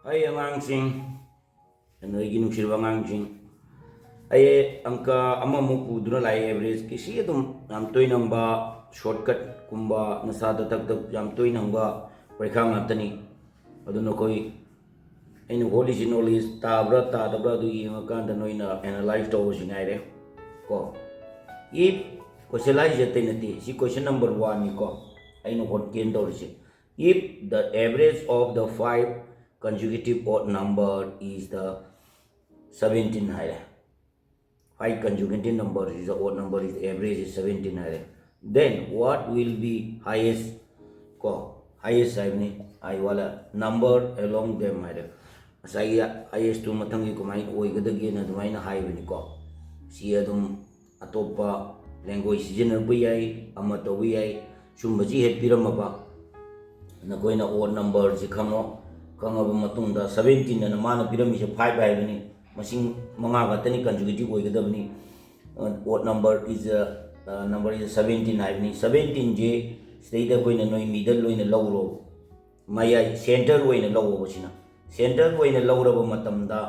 Ay angangsing noigi nuksirba angangsing ay angka amamuk puduna lai average kisi adum yam toinamba shortcut kumba nasada tak tak yam toinamba paikha ngatani aduna koi ainu holy knowledge tabra tadabra du yengakanda noina analyze tawsingaire ko if questionalize jatinati si question number 1 ni ko ainu hot gain dawrisi if the average of the five consecutive odd number is the 17 high. 5 consecutive number is the odd number is the average is 17 high. Then what will be highest ko highest I wala number along them high. Saya highest to matangi ko mai oi gadagi na dumai na high ni ko. Siya dum atopa language sijener bu yai amato bu yai sumbaji het piram ba na koi na odd number si khango kangaba matungda 17 na mana pyramid 5 haibani masing manga gatani consecutive oigadabani odd number is 17 haibani 17 je steida koina noi middle loina lawro maya center oina lawo bosina center oina lawraba matamda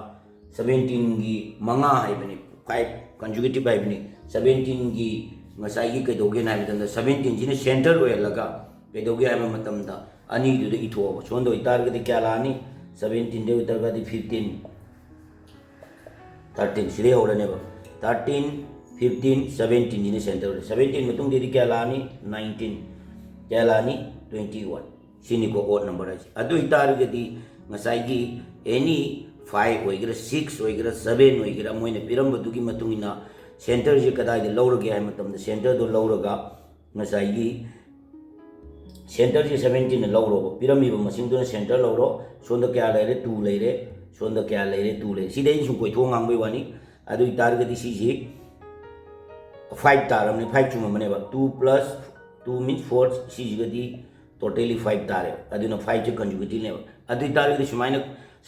17 gi manga haibani 5 consecutive haibani 17 gi ngasai gi kedoge na haibanda 17 jine center oilaga kedoge haiba matamda ani du ito chondo itar gadi kya lani 17 de utar gadi 15 13 sire horane ba 13 15 17 ni center 17 mutung de kya lani 19 kya lani 21 sini ko odd number ai adu itar gadi ngasai gi any 5 oigira 6 oigira 7 oigira moine piram du gi matungina center je kada de lawra ge ai matam de center do lawra ngasai gi center je 17 lawro pyramid masing duna center lawro sonda kya laire 2 laire sonda kya laire 2 laire sidai su koi thong ang bai wani adu target si ji 5 taram ne 5 chuma mane ba 2 plus 2 means 4 si ji gadi totally 5 tare aduna 5 je consecutive ne adu target sumaina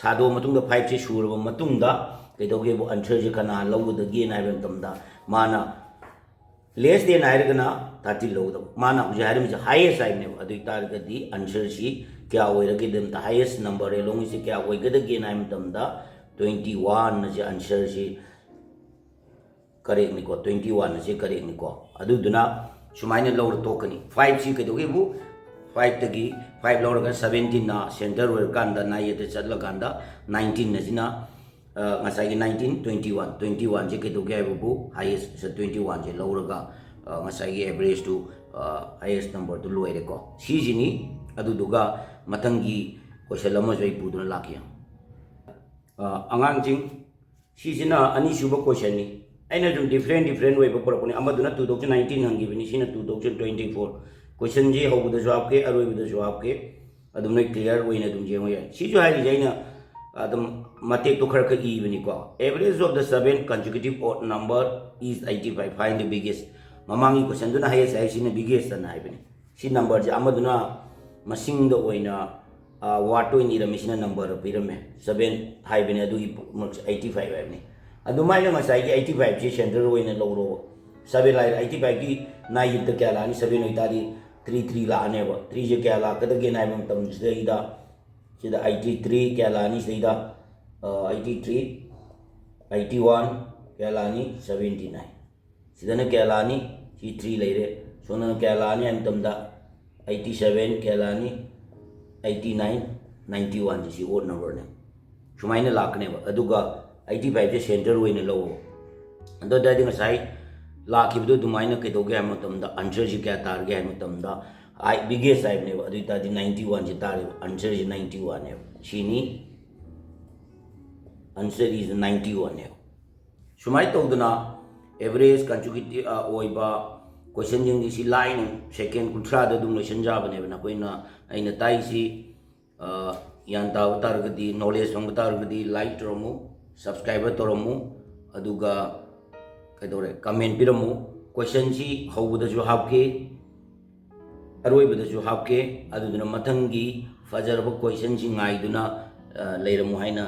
sado matung da 5 je surba matung da kedoge bo answer je kana lawu da ge na ben tamda mana less than na 30 low the mana jarim is highest I never adu target the answer she kya oirage them the highest number along is kya oigada gain I'm tamda 21 je answer she correct ni ko 21 je correct ni ko adu duna sumaina low tokani 5 she kedoge bu 5 tagi 5 low ga 17 na center wer kanda na yete chatla kanda 19 na jina ngasai 19 21 21 je kedoge bu highest 21 je low ga ngasai average to highest number to low ko si jini adu duga matangi question lama jai puduna lakia angang jing si jina ani suba question ni aina dum different way por pone amaduna 2019 hangi bini sina 2024 question je ho buda jawab ke aroi buda jawab ke adum nei clear way na dum je ngoya si jo hai jaina adum mate to khar ka e bini ko average of the seven consecutive odd number is 85 find the biggest mamangi question duna highest hai sina biggest na hai bini si number je amaduna masing do oina wato ni ra misina number pirame 7 hai bini adu 85 hai bini adu mai na masai ki 85 je center oina lowro 7 lai 85 ki na yid kya la ni 7 oitari 33 la ane ba 3 je kya la ka de na mam tam sida sida 83 kya la ni sida 83 81 kya la ni 79 sidana kya la ni si 3 leire sona kya la ni am tamda 87 kya la ni 89 91 ji odd number ne sumaina lakne ba aduga 85 je center oina low ando da ding sai lakibdu dumaina ke doge am tamda answer ji kya tar ge am tamda I biggest I ne adu ta di 91 ji tar answer ji 91 ne chini answer is 91 ne sumai tawduna average consecutive oiba question jing si line second kutra da dum lesson jaba ne na koina aina tai si yan ta utar gadi knowledge from utar gadi like toromu subscriber toromu aduga kadore comment piramu question si hawda ju habke aroi bada ju habke aduduna mathangi fajarba question si ngai duna leiramu haina